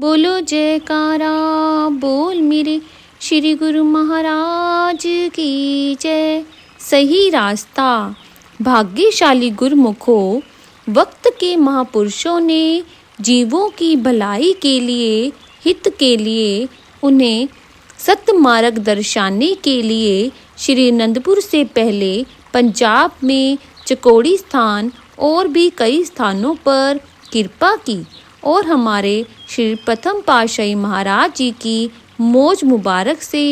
बोलो जयकारा बोल मेरे श्री गुरु महाराज की जय। सही रास्ता। भाग्यशाली गुरुमुखों, वक्त के महापुरुषों ने जीवों की भलाई के लिए, हित के लिए, उन्हें सत्य मार्ग दर्शाने के लिए श्री अनंतपुर से पहले पंजाब में चकोड़ी स्थान और भी कई स्थानों पर कृपा की और हमारे श्री प्रथम पातशाही महाराज जी की मौज मुबारक से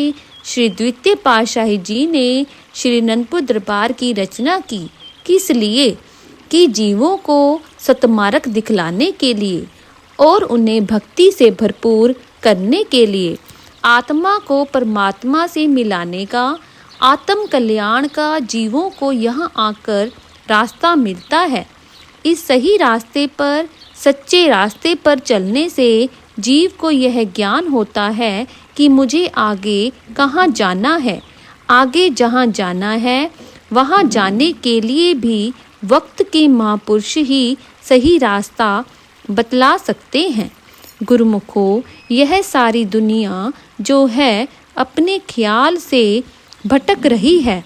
श्री द्वितीय पातशाही जी ने श्री अनंतपुर दरबार की रचना की। किस लिए? कि जीवों को सतमार्ग दिखलाने के लिए और उन्हें भक्ति से भरपूर करने के लिए, आत्मा को परमात्मा से मिलाने का, आत्म कल्याण का जीवों को यहाँ आकर रास्ता मिलता है। इस सही रास्ते पर, सच्चे रास्ते पर चलने से जीव को यह ज्ञान होता है कि मुझे आगे कहाँ जाना है। आगे जहाँ जाना है वहाँ जाने के लिए भी वक्त के महापुरुष ही सही रास्ता बतला सकते हैं। गुरुमुखों, यह सारी दुनिया जो है अपने ख्याल से भटक रही है,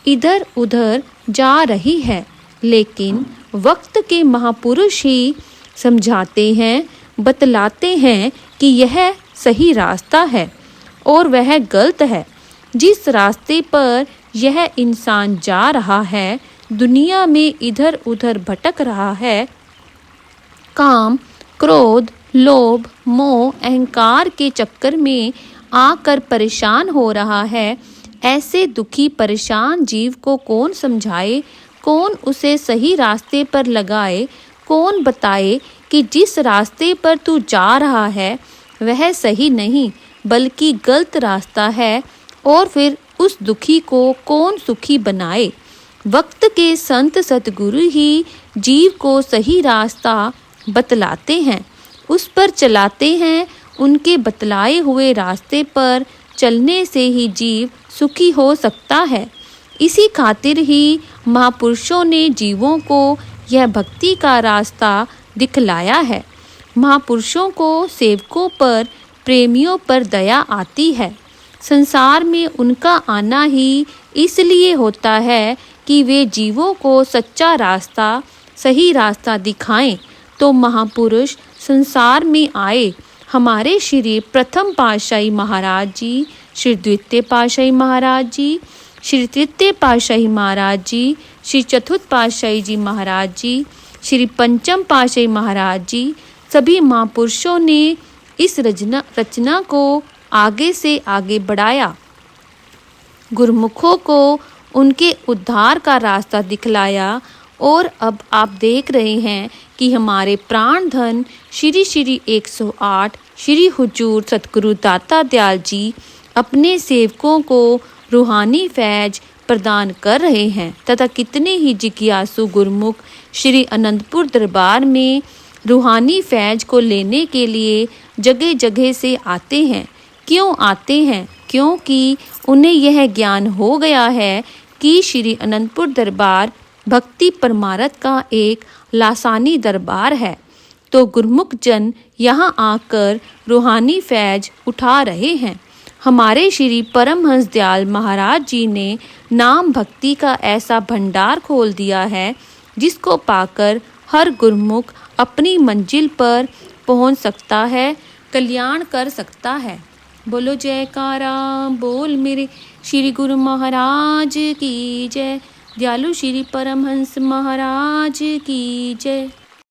इधर उधर जा रही है, लेकिन वक्त के महापुरुष ही समझाते हैं, बतलाते हैं कि यह सही रास्ता है और वह गलत है। जिस रास्ते पर यह इंसान जा रहा है, दुनिया में इधर उधर भटक रहा है, काम, क्रोध, लोभ, मोह, अहंकार के चक्कर में आकर परेशान हो रहा है, ऐसे दुखी परेशान जीव को कौन समझाए, कौन उसे सही रास्ते पर लगाए, कौन बताए कि जिस रास्ते पर तू जा रहा है वह सही नहीं बल्कि गलत रास्ता है, और फिर उस दुखी को कौन सुखी बनाए। वक्त के संत सतगुरु ही जीव को सही रास्ता बतलाते हैं, उस पर चलाते हैं। उनके बतलाए हुए रास्ते पर चलने से ही जीव सुखी हो सकता है। इसी खातिर ही महापुरुषों ने जीवों को यह भक्ति का रास्ता दिखलाया है। महापुरुषों को सेवकों पर, प्रेमियों पर दया आती है। संसार में उनका आना ही इसलिए होता है कि वे जीवों को सच्चा रास्ता, सही रास्ता दिखाएं। तो महापुरुष संसार में आए। हमारे श्री प्रथम पातशाही महाराज जी, श्री द्वितीय पातशाही महाराज जी, श्री तृतीय पातशाही महाराज जी, श्री चतुर्थ पातशाही जी महाराज जी, श्री पंचम पातशाही महाराज जी, सभी महापुरुषों ने इस रचना को आगे से आगे बढ़ाया, गुरुमुखों को उनके उद्धार का रास्ता दिखलाया। और अब आप देख रहे हैं कि हमारे प्राण धन श्री श्री 108 श्री हुजूर सतगुरु दाता दयाल जी अपने सेवकों को रूहानी फैज प्रदान कर रहे हैं, तथा कितने ही जिज्ञासु गुरुमुख श्री अनंतपुर दरबार में रूहानी फैज को लेने के लिए जगह जगह से आते हैं। क्यों आते हैं? क्योंकि उन्हें यह ज्ञान हो गया है कि श्री अनंतपुर दरबार भक्ति परमार्थ का एक लासानी दरबार है। तो गुरुमुख जन यहाँ आकर रूहानी फैज उठा रहे हैं। हमारे श्री परमहंस दयाल महाराज जी ने नाम भक्ति का ऐसा भंडार खोल दिया है जिसको पाकर हर गुरुमुख अपनी मंजिल पर पहुंच सकता है, कल्याण कर सकता है। बोलो जयकारा बोल मेरे श्री गुरु महाराज की जय। दयालु श्री परमहंस महाराज की जय।